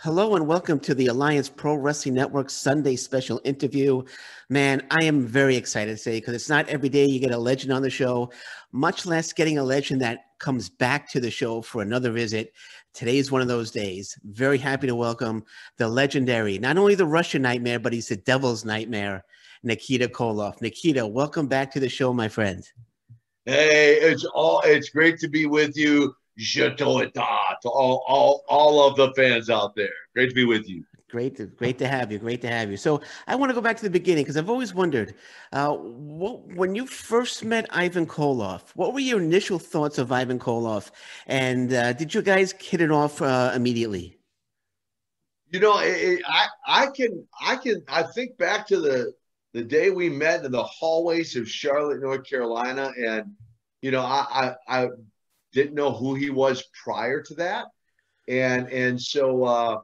Hello and welcome to the Alliance Pro Wrestling Network Sunday special interview. Man, I am very excited today because it's not every day you get a legend on the show, much less getting a legend that comes back to the show for another visit. Today's one of those days. Very happy to welcome the legendary, not only the Russian Nightmare, but he's the Devil's Nightmare, Nikita Koloff. Nikita, welcome back to the show, my friend. Hey, it's great to be with you. Je t'adore to all of the fans out there. Great to be with you. Great to have you. Great to have you. So I want to go back to the beginning because I've always wondered, when you first met Ivan Koloff, what were your initial thoughts of Ivan Koloff, and did you guys hit it off immediately? You know, I think back to the day we met in the hallways of Charlotte, North Carolina, and I didn't know who he was prior to that, and so I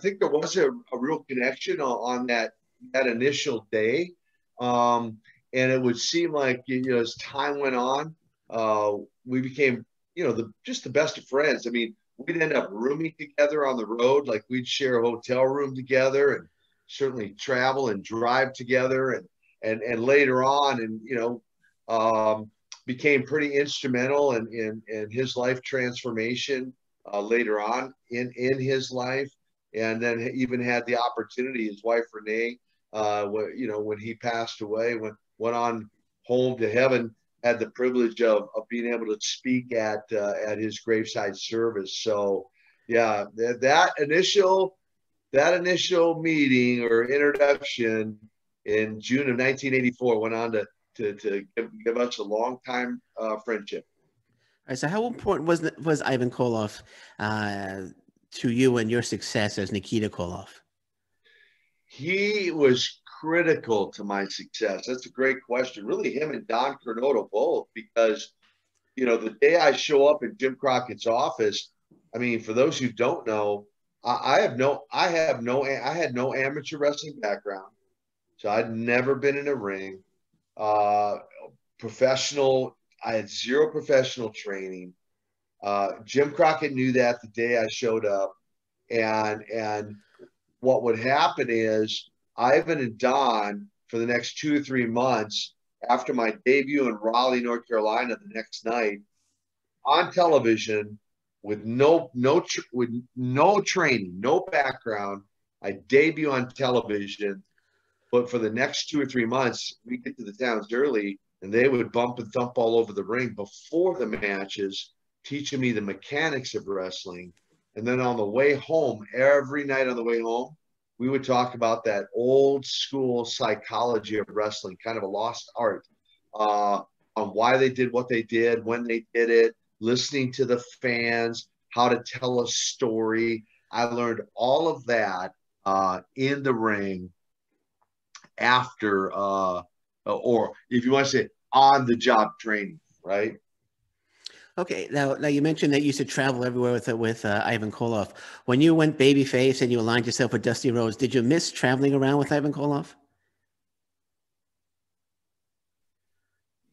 think there was a real connection on that initial day, and it would seem like as time went on, we became just the best of friends. I mean, we'd end up rooming together on the road, like we'd share a hotel room together, and certainly travel and drive together, and later on, became pretty instrumental in his life transformation later on in his life, and then even had the opportunity. His wife Renee, when he passed away, went on home to heaven, had the privilege of being able to speak at his graveside service. So, yeah, that initial meeting or introduction in June of 1984 went on to give us a long time friendship. All right, so how important was Ivan Koloff to you and your success as Nikita Koloff? He was critical to my success. That's a great question. Really, him and Don Cornotto both, because the day I show up in Jim Crockett's office, I mean, for those who don't know, I had no amateur wrestling background, so I'd never been in a ring. Professional, I had zero professional training. Jim Crockett knew that the day I showed up, and what would happen is Ivan and Don, for the next 2 or 3 months after my debut in Raleigh, North Carolina, the next night on television, with no training, no background, I debut on television. But for the next 2 or 3 months, we get to the towns early, and they would bump and thump all over the ring before the matches, teaching me the mechanics of wrestling. And then on the way home, every night on the way home, we would talk about that old school psychology of wrestling, kind of a lost art, on why they did what they did, when they did it, listening to the fans, how to tell a story. I learned all of that in the ring after, or if you want to say on the job training, right? Okay, now you mentioned that you used to travel everywhere with Ivan Koloff. When you went babyface and you aligned yourself with Dusty Rhodes, did you miss traveling around with Ivan Koloff?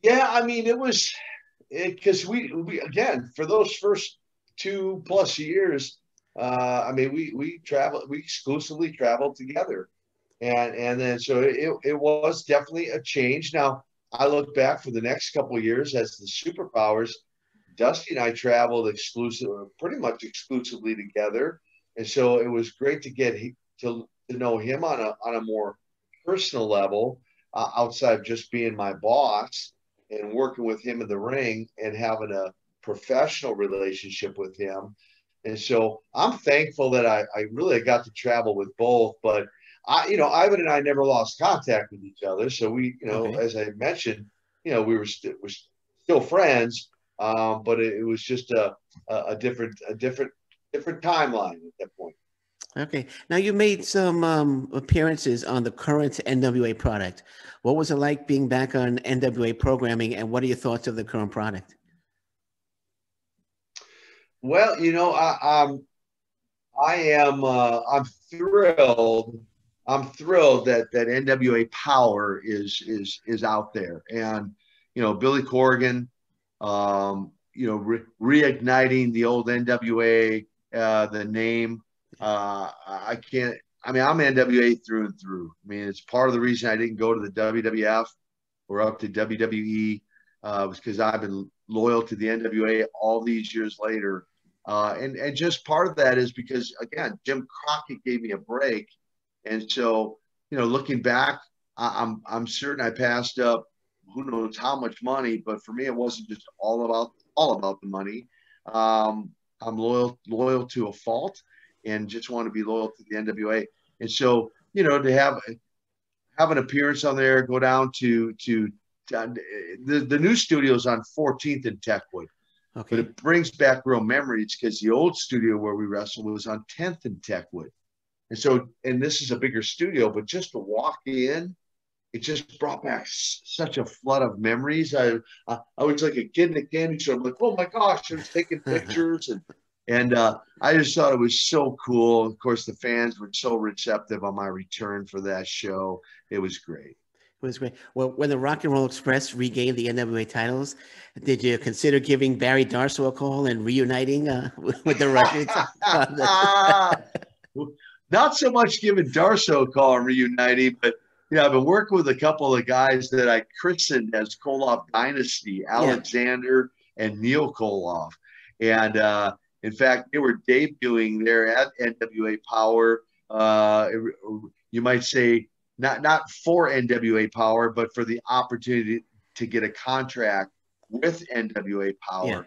Yeah, I mean, it was because we again, for those first 2+ years, I mean, we exclusively traveled together, and then so it was definitely a change. Now I look back for the next couple of years as the Superpowers. Dusty and I traveled pretty much exclusively together, and so it was great to to know him on a more personal level, outside of just being my boss and working with him in the ring and having a professional relationship with him. And so I'm thankful that I really got to travel with both. But Ivan and I never lost contact with each other. So we, Okay. as I mentioned, we're still friends. But it was just a different timeline at that point. Okay. Now you made some appearances on the current NWA product. What was it like being back on NWA programming, and what are your thoughts of the current product? Well, I'm thrilled. I'm thrilled that NWA Power is out there, and Billy Corgan, reigniting the old NWA, the name, I can't. I mean, I'm NWA through and through. I mean, it's part of the reason I didn't go to the WWF or up to WWE was because I've been loyal to the NWA all these years later. And just part of that is because, again, Jim Crockett gave me a break. And so, looking back, I'm certain I passed up who knows how much money, but for me, it wasn't just all about the money. I'm loyal to a fault, and just want to be loyal to the NWA. And so, to have an appearance on there, go down to the new studio's on 14th and Techwood. Okay. But it brings back real memories because the old studio where we wrestled was on 10th and Techwood. And so, and this is a bigger studio, but just to walk in, it just brought back such a flood of memories. I was like a kid in a candy store. I'm like, oh my gosh, I was taking pictures and I just thought it was so cool. Of course, the fans were so receptive on my return for that show. It was great. It was great. Well, when the Rock and Roll Express regained the NWA titles, did you consider giving Barry Darsow a call and reuniting with the Russians? Not so much giving Darsow a call and reuniting, but I've been working with a couple of guys that I christened as Koloff Dynasty, Alexander and Neil Koloff. And in fact, they were debuting there at NWA Power. You might say not for NWA Power, but for the opportunity to get a contract with NWA Power.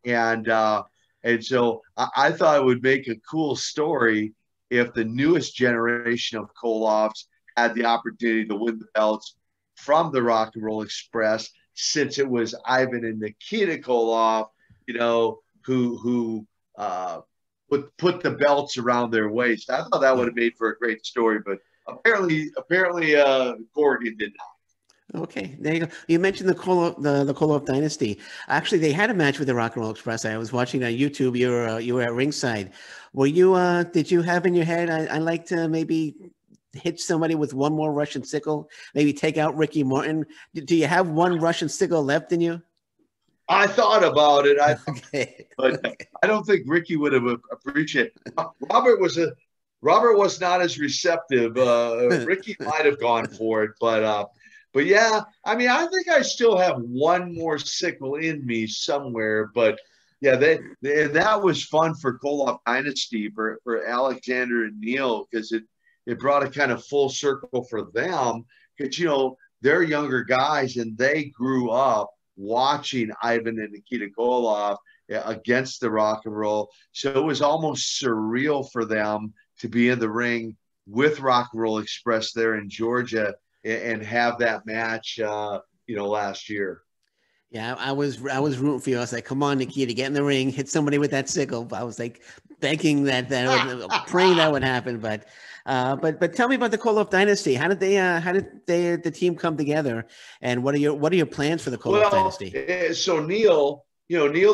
Yeah. And so I thought it would make a cool story if the newest generation of Koloffs had the opportunity to win the belts from the Rock and Roll Express, since it was Ivan and Nikita Koloff, who would put the belts around their waist. I thought that would have made for a great story, but apparently, Gordy did not. Okay, there you go. You mentioned the Koloff Dynasty. Actually, they had a match with the Rock and Roll Express. I was watching on YouTube. You were at ringside. Were you? Did you have in your head? I like to maybe hit somebody with one more Russian Sickle. Maybe take out Ricky Morton. Do you have one Russian Sickle left in you? I thought about it. But I don't think Ricky would have appreciated it. Robert was not as receptive. Ricky might have gone for it, but yeah, I mean, I think I still have one more Sickle in me somewhere. But yeah, that was fun for Koloff Dynasty for Alexander and Neil, because it brought a kind of full circle for them, because they're younger guys and they grew up watching Ivan and Nikita Koloff against the Rock and Roll. So it was almost surreal for them to be in the ring with Rock and Roll Express there in Georgia and have that match, last year. Yeah, I was rooting for you. I was like, come on, Nikita, get in the ring, hit somebody with that sickle. I was like begging praying that would happen. But tell me about the Koloff Dynasty. How did the team come together, and what are your plans for the Koloff Dynasty? So Neil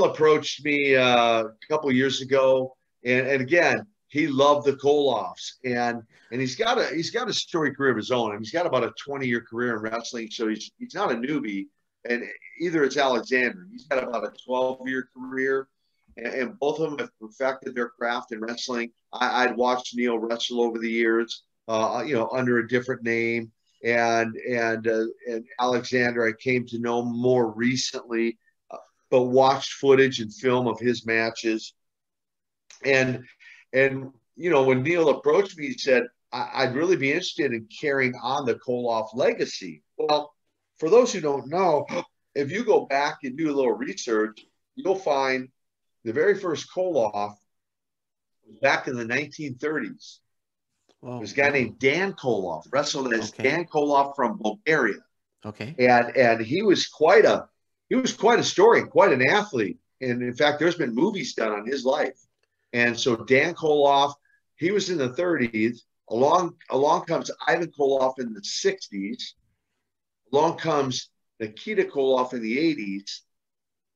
approached me a couple of years ago, and again, he loved the Koloffs, and he's got a storied career of his own. I mean, he's got about a 20-year career in wrestling, so he's not a newbie. And either it's Alexander. He's got about a 12-year career, and both of them have perfected their craft in wrestling. I'd watched Neil wrestle over the years, under a different name, and Alexander I came to know more recently, but watched footage and film of his matches, and when Neil approached me, he said, I'd really be interested in carrying on the Koloff legacy. Well, for those who don't know, if you go back and do a little research, you'll find the very first Koloff was back in the 1930s. Wow. It was a guy named Dan Koloff, wrestled as Dan Koloff from Bulgaria. Okay. And he was quite a story, quite an athlete. And in fact, there's been movies done on his life. And so Dan Koloff, he was in the 30s. Along comes Ivan Koloff in the 60s. Along comes Nikita Koloff in the 80s.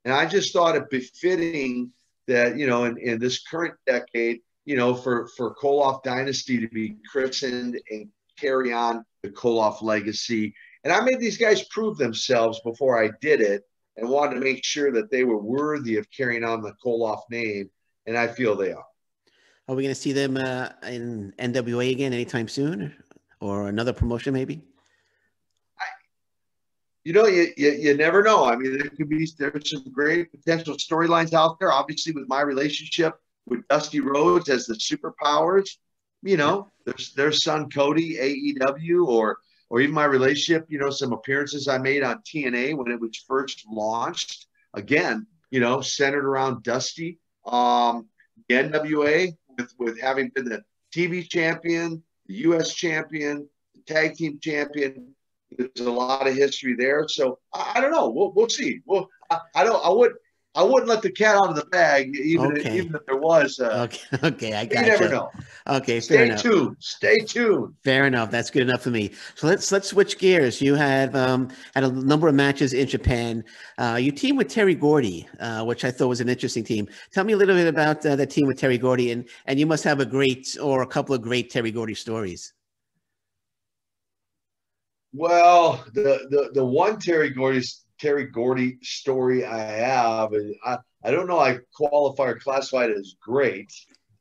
And I just thought it befitting that, in this current decade, for Koloff Dynasty to be christened and carry on the Koloff legacy. And I made these guys prove themselves before I did it, and wanted to make sure that they were worthy of carrying on the Koloff name. And I feel they are. Are we going to see them in NWA again anytime soon, or another promotion maybe? You never know. I mean, there's some great potential storylines out there. Obviously, with my relationship with Dusty Rhodes as the Superpowers, their son Cody, AEW, or even my relationship, some appearances I made on TNA when it was first launched. Again, centered around Dusty. The NWA with having been the TV champion, the US champion, the tag team champion. There's a lot of history there. So I don't know. We'll see. Well, I wouldn't let the cat out of the bag, even if there was. Okay, I got you. Never know. Okay, fair enough. Stay tuned. Fair enough. That's good enough for me. So let's switch gears. You had had a number of matches in Japan. You teamed with Terry Gordy, which I thought was an interesting team. Tell me a little bit about the team with Terry Gordy, and you must have a couple of great Terry Gordy stories. Well, the one Terry Gordy story I have, and I don't know, I qualify or classify it as great,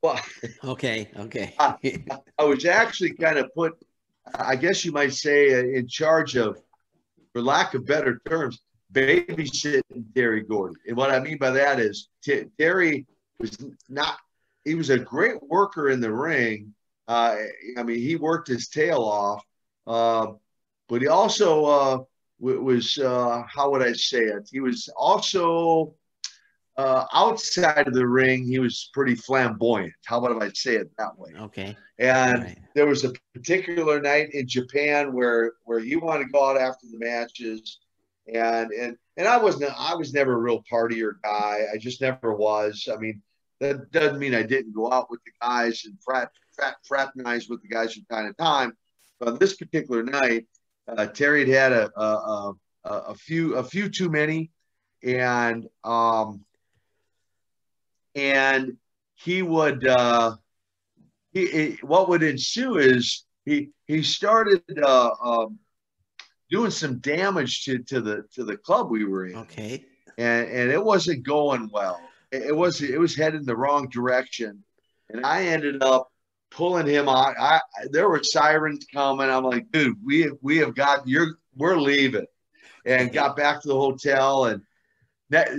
but okay. I was actually kind of put, I guess you might say, in charge of, for lack of better terms, babysitting Terry Gordy. And what I mean by that is Terry he was a great worker in the ring. I mean, he worked his tail off. But he also was, how would I say it? He was also outside of the ring. He was pretty flamboyant. How about if I say it that way? Okay. And there was a particular night in Japan where he wanted to go out after the matches, and I was never a real partier guy. I just never was. I mean, that doesn't mean I didn't go out with the guys and fraternize with the guys from time to time. But on this particular night, Terry had a few too many, and he would what would ensue is he started doing some damage to the club we were in. Okay, and it wasn't going well. It was heading the wrong direction, and I ended up pulling him out. There were sirens coming. I'm like, dude, we have got we're leaving, and got back to the hotel. And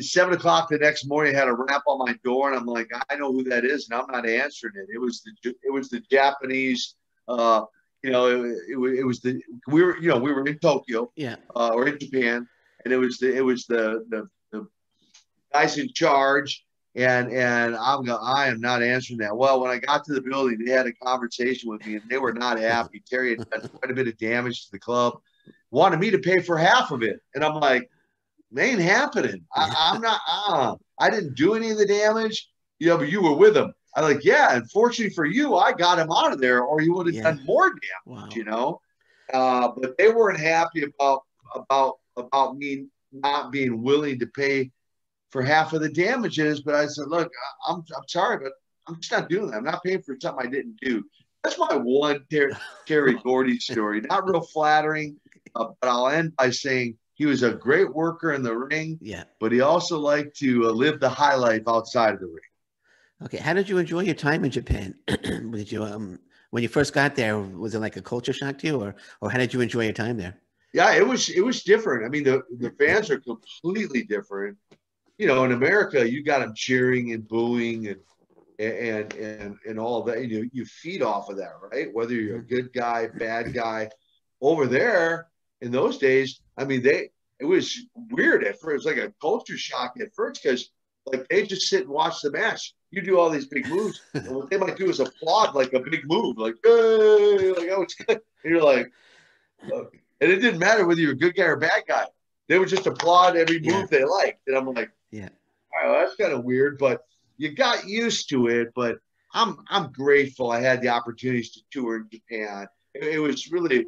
7 o'clock the next morning, I had a rap on my door, and I'm like, I know who that is, and I'm not answering it. It was the Japanese. It was we were in Tokyo, or in Japan, and it was the guys in charge. And I am not answering that. Well, when I got to the building, they had a conversation with me, and they were not happy. Terry had done quite a bit of damage to the club, wanted me to pay for half of it, and I'm like, it ain't happening. I'm not. I didn't do any of the damage. But you were with him. I'm like, yeah. And fortunately for you, I got him out of there, or he would have done more damage. Wow. But they weren't happy about me not being willing to pay for half of the damages. But I said, look, I'm sorry, but I'm just not doing that. I'm not paying for something I didn't do. That's my one Terry Gordy story. Not real flattering, but I'll end by saying he was a great worker in the ring. Yeah. But he also liked to live the high life outside of the ring. Okay. How did you enjoy your time in Japan? Did you when you first got there, was it like a culture shock to you, or how did you enjoy your time there? Yeah, it was different. I mean, the fans are completely different. In America, you got them cheering and booing and all of that. You feed off of that, right? Whether you're a good guy, bad guy. Over there, in those days, I mean, it was weird at first. It was like a culture shock at first, because like they just sit and watch the match. You do all these big moves, and what they might do is applaud like a big move, like, hey, like, oh, it's good. And you're like, look. And it didn't matter whether you're a good guy or a bad guy. They would just applaud every move they liked. And I'm like, yeah, oh, that's kind of weird, but you got used to it. But I'm grateful I had the opportunities to tour in Japan. It was really,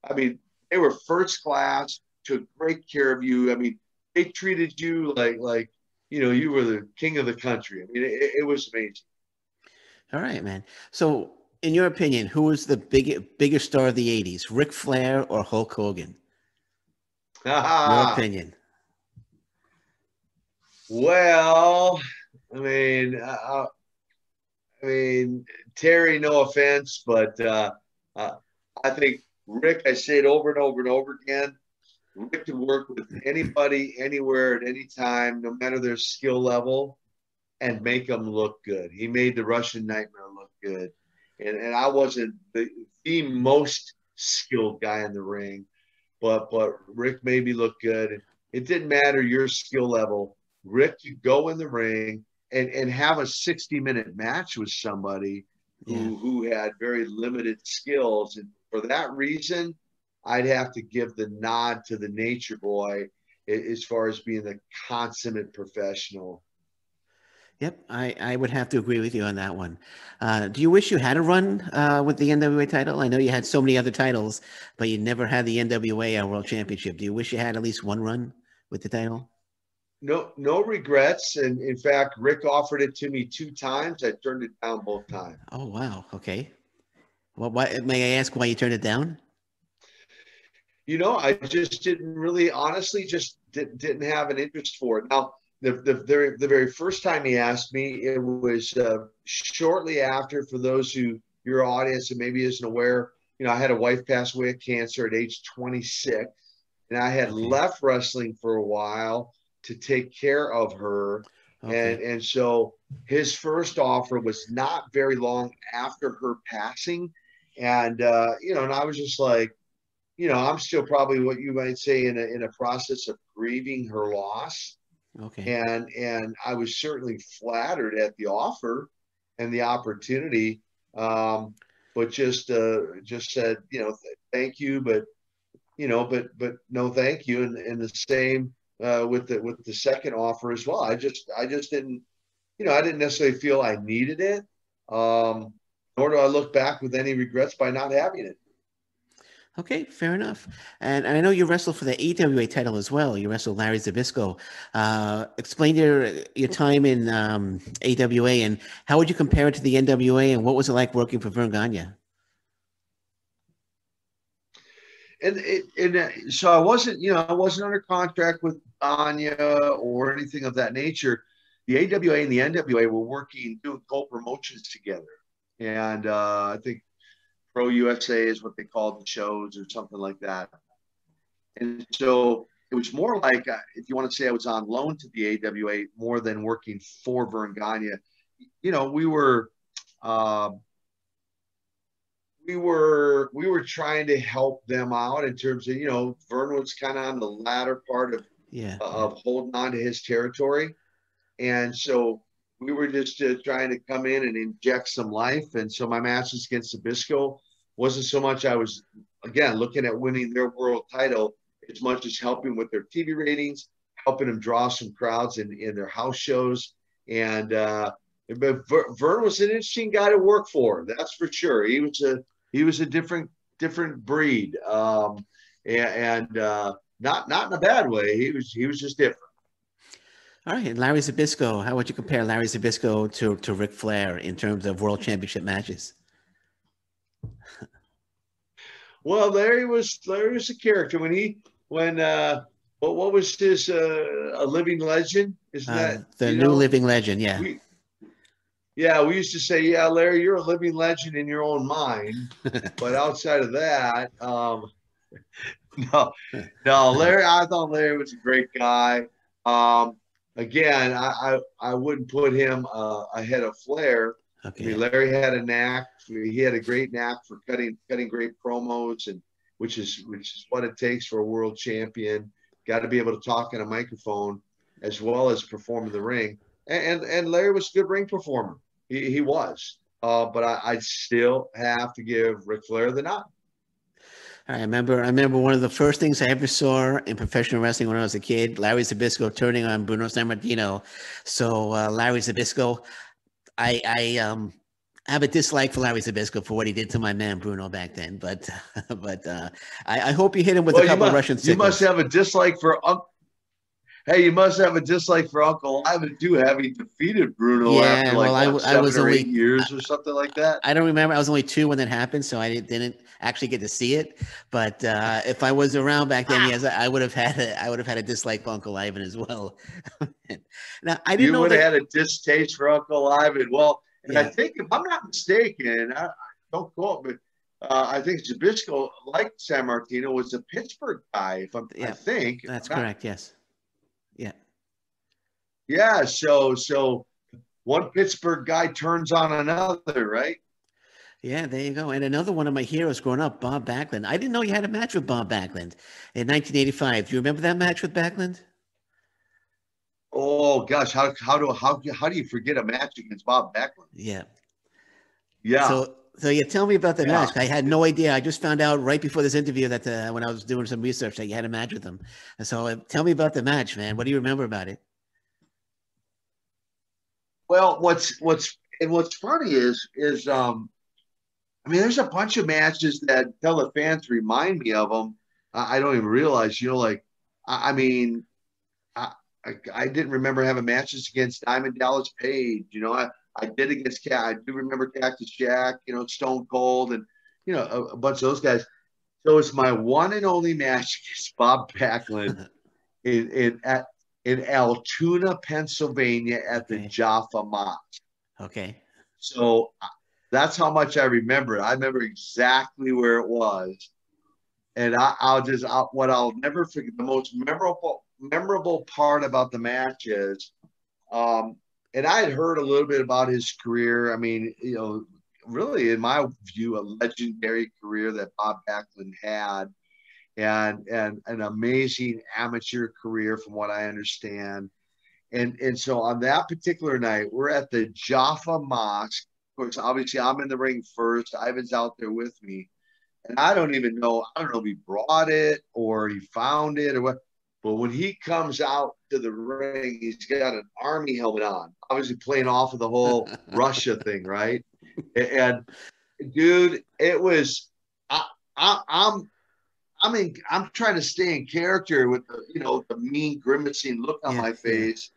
I mean, they were first class, took great care of you. I mean, they treated you like you were the king of the country. I mean, it was amazing. All right, man. So, in your opinion, who was the biggest star of the 80s, Ric Flair or Hulk Hogan? Your opinion. Well, I mean, mean, Terry, no offense, but I think Rick, I say it over and over and over again, Rick can work with anybody, anywhere, at any time, no matter their skill level, and make them look good. He made the Russian Nightmare look good. And I wasn't the most skilled guy in the ring, but Rick made me look good. It didn't matter your skill level. Rick could go in the ring and have a 60-minute match with somebody who had very limited skills. And for that reason, I'd have to give the nod to the Nature Boy as far as being the consummate professional. Yep, I would have to agree with you on that one. Do you wish you had a run with the NWA title? I know you had so many other titles, but you never had the NWA World Championship. Do you wish you had at least one run with the title? No regrets. And in fact, Rick offered it to me 2 times. I turned it down both times. Oh, wow. Okay. Well, may I ask why you turned it down? I just didn't really, honestly, just didn't have an interest for it. Now, the very first time he asked me, it was shortly after, for those who, your audience and maybe isn't aware, I had a wife pass away of cancer at age 26, and I had left wrestling for a while to take care of her. And so his first offer was not very long after her passing. And, and I was just like, I'm still probably what you might say in a process of grieving her loss. Okay. And I was certainly flattered at the offer and the opportunity, but just said, thank you, but no, thank you. And the same with the second offer as well. I just didn't, I didn't necessarily feel I needed it, nor do I look back with any regrets by not having it. Okay, fair enough. And I know you wrestled for the AWA title as well. You wrestled Larry Zabisko. Explain your time in AWA, and how would you compare it to the NWA, and what was it like working for Verne Gagne? And so I wasn't under contract with Gagne or anything of that nature. The AWA and the NWA were working, doing co-promotions together. And I think Pro USA is what they called the shows, or something like that. And so it was more like, if you want to say I was on loan to the AWA more than working for Verne Gagne. We were trying to help them out in terms of, Verne was kind of on the latter part of holding on to his territory. And so we were just trying to come in and inject some life. And so my matches against Zabisko wasn't so much I was, again, looking at winning their world title as much as helping with their TV ratings, helping them draw some crowds in their house shows. And but Verne was an interesting guy to work for, that's for sure. He was a different breed, and not in a bad way. He was just different. All right, and Larry Zabisko. How would you compare Larry Zabisko to Ric Flair in terms of World Championship matches? Well, Larry was a character what was his a living legend? Isn't that the new living legend? Yeah. We used to say, yeah, Larry, you're a living legend in your own mind, but outside of that, no, Larry. I thought Larry was a great guy. Again, I wouldn't put him ahead of Flair. Okay. I mean, Larry had a knack. He had a great knack for cutting great promos, and which is what it takes for a world champion. Got to be able to talk in a microphone as well as perform in the ring. And Larry was a good ring performer. He was. But I still have to give Ric Flair the nod. I remember one of the first things I ever saw in professional wrestling when I was a kid, Larry Zabisko turning on Bruno Sammartino. So Larry Zabisko, I have a dislike for Larry Zabisko for what he did to my man Bruno back then. But I hope you hit him with a couple of Russian Sickles. You must have a dislike for you must have a dislike for Uncle Ivan too, having defeated Bruno after like 7 or 8 years or something like that. I don't remember. I was only 2 when that happened, so I didn't actually get to see it. But if I was around back then, yes, I would have had a dislike for Uncle Ivan as well. Now I didn't know you would have had a distaste for Uncle Ivan. Well, And I think, if I'm not mistaken, I don't quote me, but I think Zabisko, like San Martino, was a Pittsburgh guy. I think that's correct. Yes. Yeah. Yeah. So one Pittsburgh guy turns on another, right? Yeah, there you go. And another one of my heroes growing up, Bob Backlund. I didn't know you had a match with Bob Backlund in 1985. Do you remember that match with Backlund? Oh gosh, how do you forget a match against Bob Backlund? Yeah. Yeah. So you tell me about the match. I had no idea. I just found out right before this interview that when I was doing some research that you had a match with him. And so tell me about the match, man. What do you remember about it? Well, what's funny is I mean, there's a bunch of matches that tell the fans remind me of them. I don't even realize, like, I mean, I didn't remember having matches against Diamond Dallas Page. I did against Cat. I do remember Cactus Jack, Stone Cold, and a bunch of those guys. So it's my one and only match against Bob Backlund in Altoona, Pennsylvania, at the Jaffa Mosque. Okay. So that's how much I remember. I remember exactly where it was, and what I'll never forget. The most memorable part about the match is, and I had heard a little bit about his career. I mean, really, in my view, a legendary career that Bob Backlund had, and an amazing amateur career, from what I understand. And so on that particular night, we're at the Jaffa Mosque. Of course, obviously, I'm in the ring first. Ivan's out there with me. And I don't know if he brought it or he found it or what. But when he comes out to the ring, he's got an Army helmet on, obviously playing off of the whole Russia thing, right? And dude, it was, I'm trying to stay in character with the mean grimacing look on my face.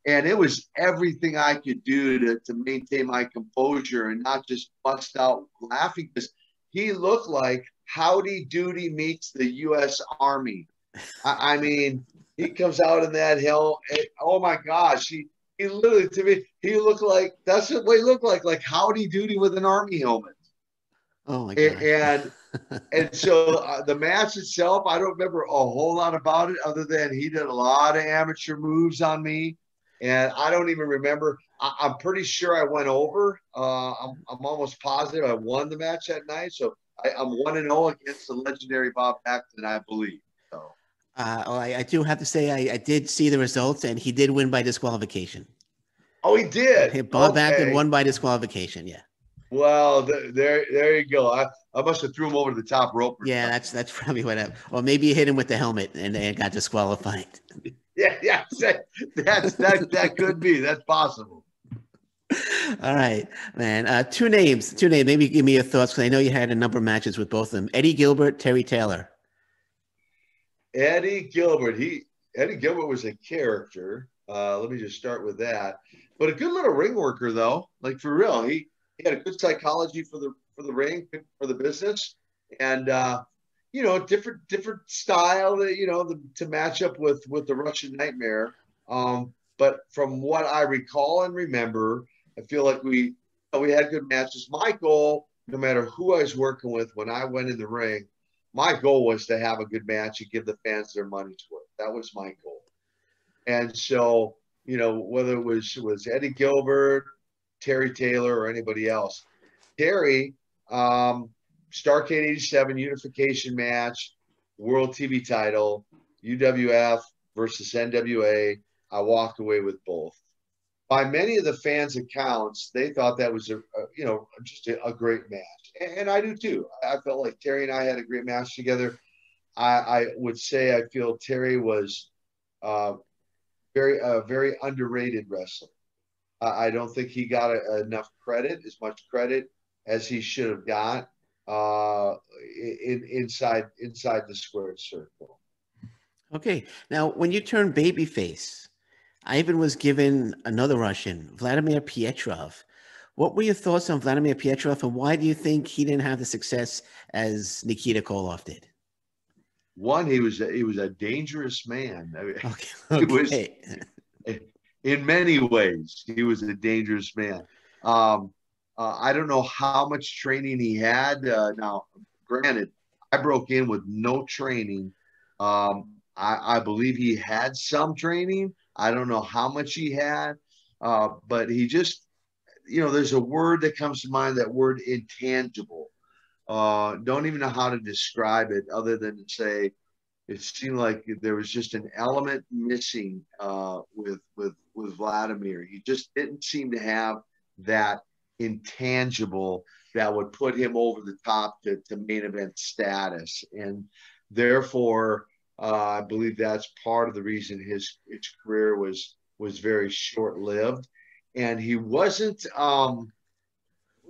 And it was everything I could do to maintain my composure and not just bust out laughing, because he looked like Howdy Doody meets the U.S. Army. I mean, he comes out in that hell. Oh my gosh. He literally, to me, he looked like, that's what he looked like Howdy Doody with an Army helmet. Oh my God. And so the match itself, I don't remember a whole lot about it other than he did a lot of amateur moves on me. And I don't even remember. I'm pretty sure I went over. I'm almost positive I won the match that night. So I'm 1-0 against the legendary Bob Backlund, I believe. So. I do have to say I did see the results, and he did win by disqualification. Oh, he did. Bob Backlund won by disqualification. Yeah. Well, there you go. I must have threw him over the top rope. Yeah, that's probably what happened. Or maybe you hit him with the helmet and got disqualified. Yeah, that could be. That's possible. All right, man. Two names. Maybe give me your thoughts, because I know you had a number of matches with both of them. Eddie Gilbert, Terry Taylor. Eddie Gilbert was a character. Let me just start with that. But a good little ring worker, though. Like, for real, he had a good psychology for the ring, for the business, and different style, to match up with the Russian Nightmare. But from what I recall and remember, I feel like we had good matches. My goal, no matter who I was working with when I went in the ring, my goal was to have a good match and give the fans their money's worth. That was my goal. And so, whether it was Eddie Gilbert, Terry Taylor, or anybody else, Terry, Starrcade 87 unification match, World TV title, UWF versus NWA. I walked away with both. By many of the fans' accounts, they thought that was just a great match, and I do too. I felt like Terry and I had a great match together. I would say I feel Terry was very underrated wrestler. I don't think he got enough credit, as much credit as he should have got inside the squared circle. Okay, now when you turn babyface, Ivan was given another Russian, Vladimir Pietrov. What were your thoughts on Vladimir Pietrov, and why do you think he didn't have the success as Nikita Koloff did? One, he was a dangerous man. I mean, okay. He was, in many ways, he was a dangerous man. I don't know how much training he had. Now, granted, I broke in with no training. I believe he had some training. I don't know how much he had, but he just, there's a word that comes to mind, that word intangible. Don't even know how to describe it other than to say it seemed like there was just an element missing with Vladimir. He just didn't seem to have that intangible that would put him over the top to main event status. And therefore, I believe that's part of the reason his career was very short-lived. And he wasn't the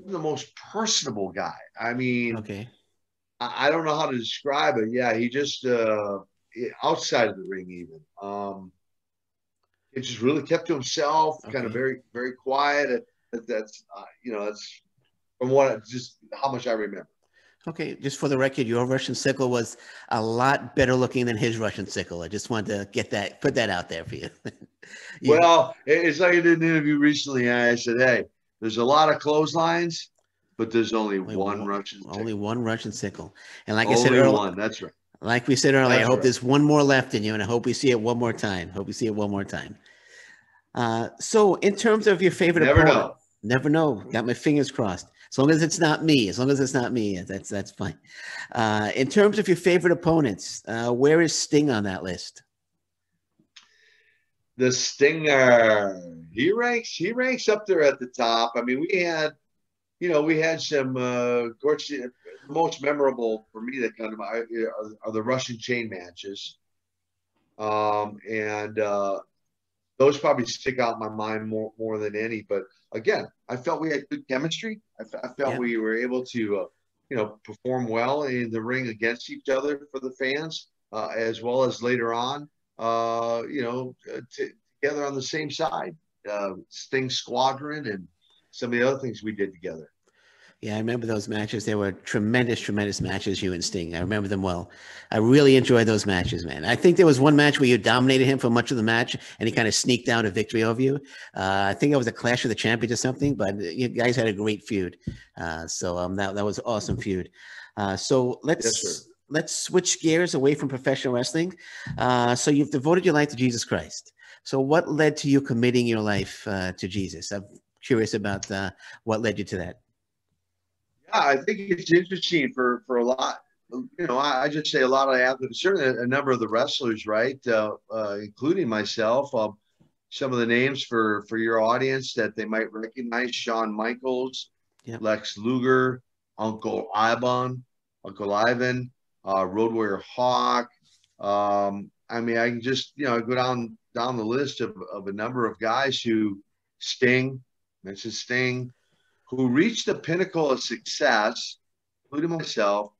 most personable guy. I mean, Okay. I don't know how to describe it. Yeah, he just outside of the ring even. It just really kept to himself, kind of Okay. very, very quiet. That's that's from just how much I remember. Okay, just for the record, your Russian Sickle was a lot better looking than his Russian Sickle. I just wanted to put that out there for you. Well, it's like I did an interview recently, and I said, "Hey, there's a lot of clotheslines, but there's only one Russian Sickle. Only one Russian Sickle." And like I said Only earlier, one. That's right. like we said earlier, I That's hope right. there's one more left in you, and I hope we see it one more time. Hope we see it one more time. So, in terms of your favorite Never opponent, know. never know. Got my fingers crossed. As long as it's not me. As long as it's not me, that's fine. In terms of your favorite opponents, where is Sting on that list? The Stinger. He ranks up there at the top. I mean, we had some. Of course, the most memorable for me that kind of are the Russian chain matches, and those probably stick out in my mind more than any. But again, I felt we had good chemistry. I felt Yeah. we were able to, perform well in the ring against each other for the fans, as well as later on, together on the same side, Sting Squadron, and some of the other things we did together. Yeah, I remember those matches. They were tremendous, tremendous matches, you and Sting. I remember them well. I really enjoyed those matches, man. I think there was one match where you dominated him for much of the match, and he kind of sneaked down a victory over you. I think it was a Clash of the Champions or something, but you guys had a great feud. That was awesome feud. So Yes, let's switch gears away from professional wrestling. So you've devoted your life to Jesus Christ. So what led to you committing your life to Jesus? I'm curious about what led you to that. yeah, I think it's interesting for a lot. I just say a lot of athletes, certainly a number of the wrestlers, right, including myself. Some of the names for your audience that they might recognize: Shawn Michaels, Yep. Lex Luger, Uncle Ivan, Road Warrior Hawk. I mean, I can just go down the list of a number of guys who Sting, Mrs. Sting, who reached the pinnacle of success, including myself,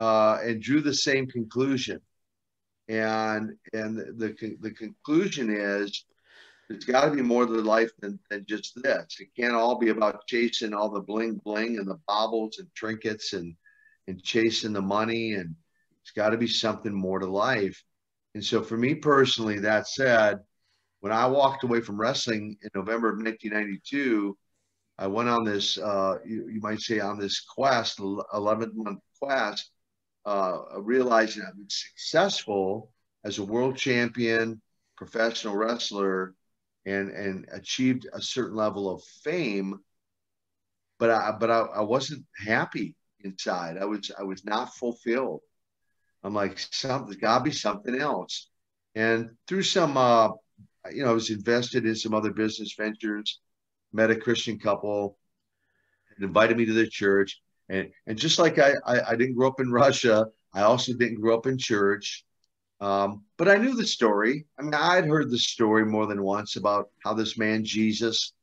and drew the same conclusion. And the conclusion is it's got to be more to life than just this. It can't all be about chasing all the bling bling and the baubles and trinkets and chasing the money. And it's got to be something more to life. And so for me personally, that said, when I walked away from wrestling in November of 1992, I went on this, you might say, on this quest, 11-month quest, realizing I've been successful as a world champion, professional wrestler, and achieved a certain level of fame, but I wasn't happy inside. I was not fulfilled. I'm like, there's got to be something else. And through some, I was invested in some other business ventures, met a Christian couple, and invited me to their church. And just like I didn't grow up in Russia, I also didn't grow up in church. But I knew the story. I mean, I'd heard the story more than once about how this man, Jesus,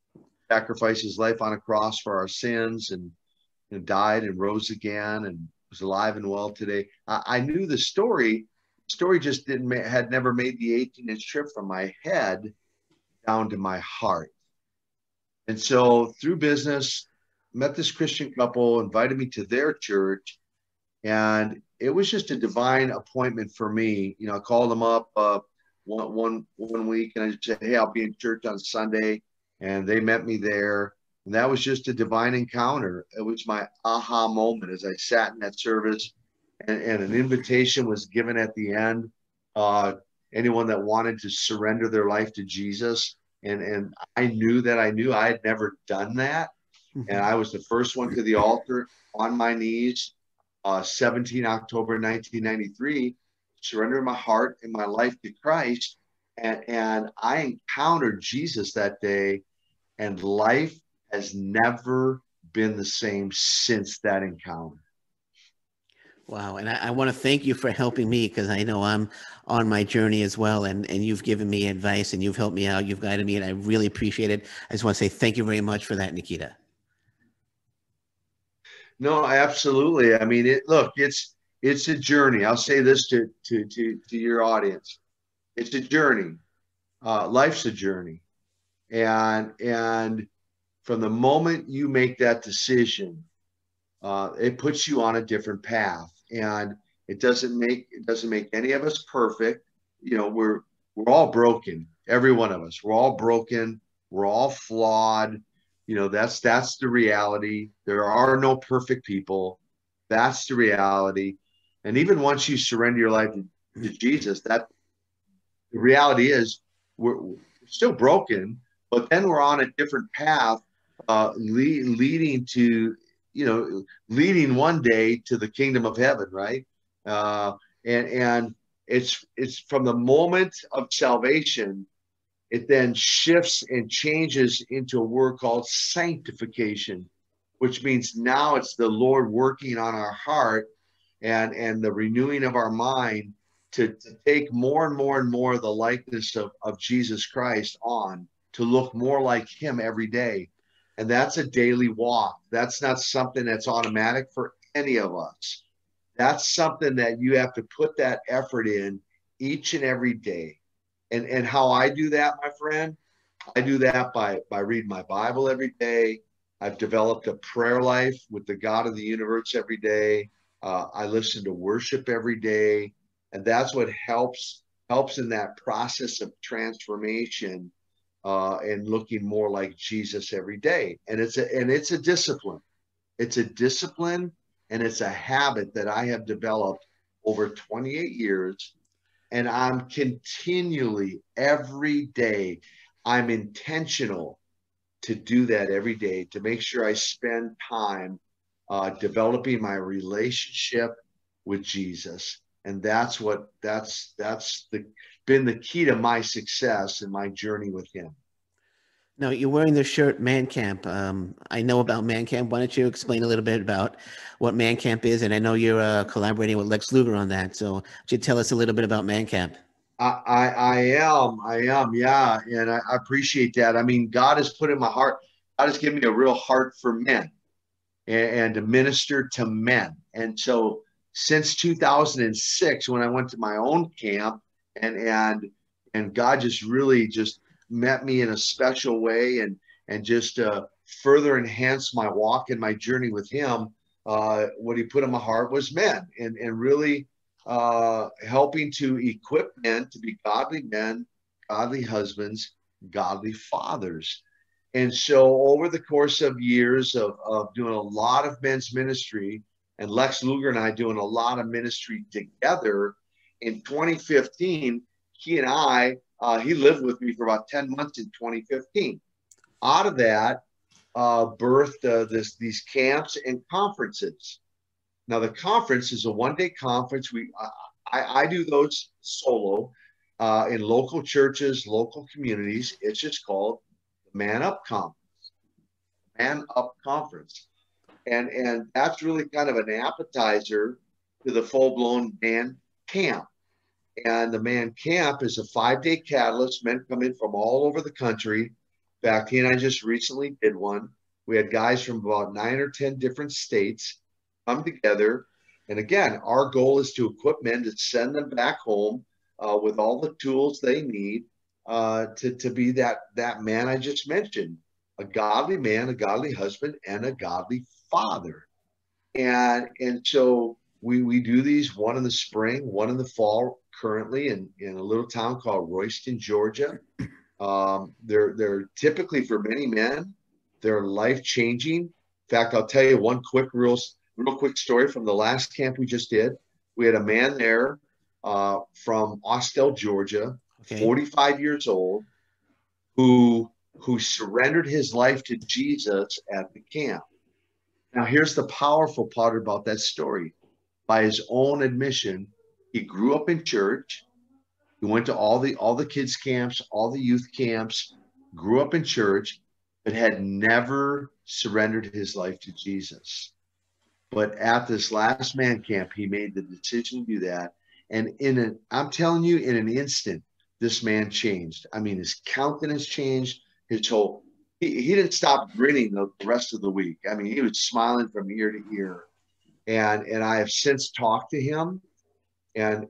sacrificed his life on a cross for our sins and died and rose again and was alive and well today. I knew the story. The story just had never made the 18-inch trip from my head down to my heart. And so through business, met this Christian couple, invited me to their church, and it was just a divine appointment for me. I called them up one week, and I said, "Hey, I'll be in church on Sunday," and they met me there. And that was just a divine encounter. It was my aha moment as I sat in that service, and an invitation was given at the end. Anyone that wanted to surrender their life to Jesus. And I knew I had never done that. And I was the first one to the altar on my knees, 17 October 1993, surrendering my heart and my life to Christ. And I encountered Jesus that day, and life has never been the same since that encounter. Wow. And I want to thank you for helping me, because I know I'm on my journey as well. And you've given me advice and you've helped me out. You've guided me, and I really appreciate it. I just want to say thank you very much for that, Nikita. No, absolutely. I mean, it's a journey. I'll say this to your audience. It's a journey. Life's a journey. And from the moment you make that decision, it puts you on a different path. And it doesn't make any of us perfect. You know, we're all broken. Every one of us. We're all broken. We're all flawed. You know, that's the reality. There are no perfect people. That's the reality. And even once you surrender your life to Jesus, that the reality is we're still broken, but then we're on a different path, leading to, leading one day to the kingdom of heaven, right? And it's from the moment of salvation, it then shifts and changes into a word called sanctification, which means now it's the Lord working on our heart and the renewing of our mind to take more and more and more the likeness of Jesus Christ on, to look more like him every day. And that's a daily walk. That's not something that's automatic for any of us. That's something that you have to put that effort in each and every day. And how I do that, my friend, I do that by reading my Bible every day. I've developed a prayer life with the God of the universe every day. I listen to worship every day. And that's what helps in that process of transformation, and looking more like Jesus every day. And it's a discipline. It's a discipline, and it's a habit that I have developed over 28 years. And I'm continually, every day, I'm intentional to do that every day, to make sure I spend time developing my relationship with Jesus. And that's been the key to my success and my journey with him. Now, you're wearing the shirt Man Camp. I know about Man Camp. Why don't you explain a little bit about what Man Camp is? And I know you're collaborating with Lex Luger on that. So would you tell us a little bit about Man Camp? I am, yeah. And I appreciate that. I mean, God has put in my heart, God has given me a real heart for men and to minister to men. And so since 2006, when I went to my own camp, and God just really just met me in a special way, and just further enhanced my walk and my journey with him. What he put in my heart was men, and really helping to equip men to be godly men, godly husbands, godly fathers. And so over the course of years of doing a lot of men's ministry, and Lex Luger and I doing a lot of ministry together, in 2015, he and I, he lived with me for about 10 months in 2015. Out of that, birthed these camps and conferences. Now, the conference is a one-day conference. I do those solo in local churches, local communities. It's just called the Man Up Conference. Man Up Conference. And that's really kind of an appetizer to the full-blown man camp. And the man camp is a 5-day catalyst. Men come in from all over the country. In fact, he and I just recently did one. We had guys from about 9 or 10 different states come together. And again, our goal is to equip men, to send them back home with all the tools they need to be that man I just mentioned, a godly man, a godly husband, and a godly father. And so we do these, one in the spring, one in the fall, currently in a little town called Royston, Georgia. They're typically for many men. they're life-changing. In fact, I'll tell you one real quick story from the last camp we just did. We had a man there from Austell, Georgia, 45 years old, who surrendered his life to Jesus at the camp. Now, here's the powerful part about that story. By his own admission, he grew up in church. He went to all the kids' camps, all the youth camps, grew up in church, but had never surrendered his life to Jesus. But at this last man camp, he made the decision to do that. And I'm telling you, in an instant, this man changed. I mean, his countenance changed. His whole, he didn't stop grinning the rest of the week. I mean, he was smiling from ear to ear. And I have since talked to him, and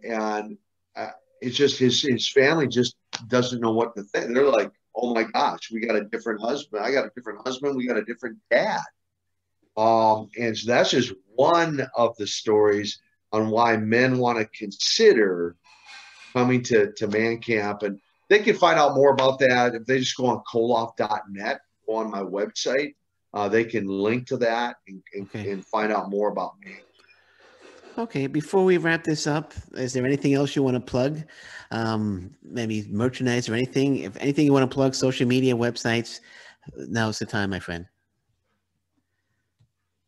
it's just his family just doesn't know what to think. They're like, oh my gosh, we got a different husband. I got a different husband. We got a different dad. And so that's just one of the stories on why men want to consider coming to man camp. And they can find out more about that if they just go on Koloff.net, go on my website. They can link to that and find out more about me. Okay, before we wrap this up, is there anything else you want to plug? Maybe merchandise or anything? If anything you want to plug, social media, websites, now's the time, my friend.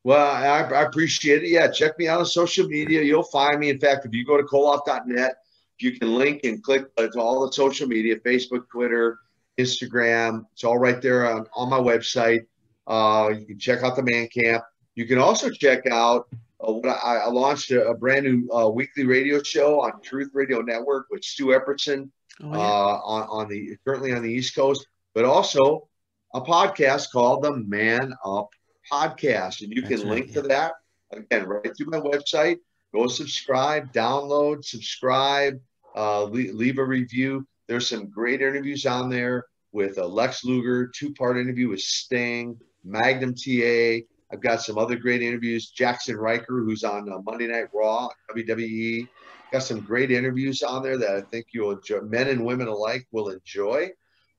Well, I appreciate it. Yeah, check me out on social media. You'll find me. In fact, if you go to Koloff.net, you can link and click to all the social media, Facebook, Twitter, Instagram. It's all right there on my website. You can check out the man camp. You can also check out I launched a brand new weekly radio show on Truth Radio Network with Stu Epperson currently on the East Coast, but also a podcast called the Man Up Podcast. And you can link to that, again, right through my website. Go subscribe, download, subscribe, leave a review. There's some great interviews on there with Lex Luger, 2-part interview with Sting, Magnum TA. I've got some other great interviews. Jackson Riker, who's on Monday Night Raw, WWE. Got some great interviews on there that I think you'll enjoy. Men and women alike will enjoy.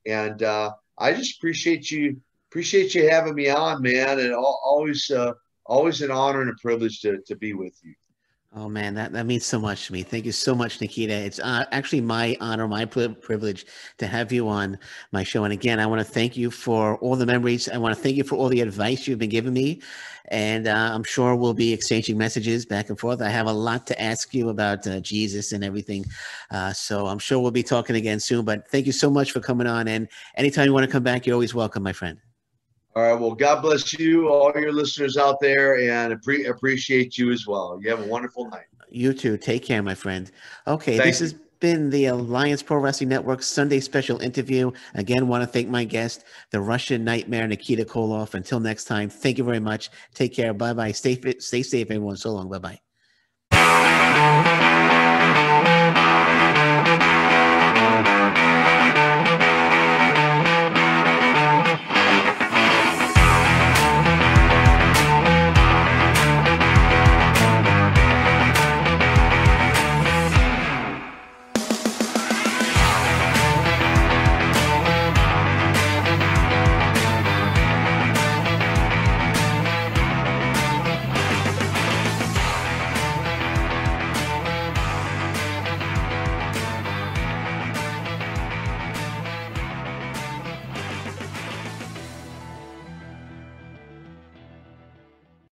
And I just appreciate you having me on, man. And always an honor and a privilege to be with you. Oh, man, that means so much to me. Thank you so much, Nikita. It's actually my honor, my privilege to have you on my show. And again, I want to thank you for all the memories. I want to thank you for all the advice you've been giving me. And I'm sure we'll be exchanging messages back and forth. I have a lot to ask you about Jesus and everything. So I'm sure we'll be talking again soon. But thank you so much for coming on. And anytime you want to come back, you're always welcome, my friend. All right. Well, God bless you, all your listeners out there, and appreciate you as well. You have a wonderful night. You too. Take care, my friend. Okay. This has been the Alliance Pro Wrestling Network Sunday special interview. Again, want to thank my guest, the Russian Nightmare, Nikita Koloff. Until next time, thank you very much. Take care. Bye-bye. Stay safe, everyone. So long. Bye-bye.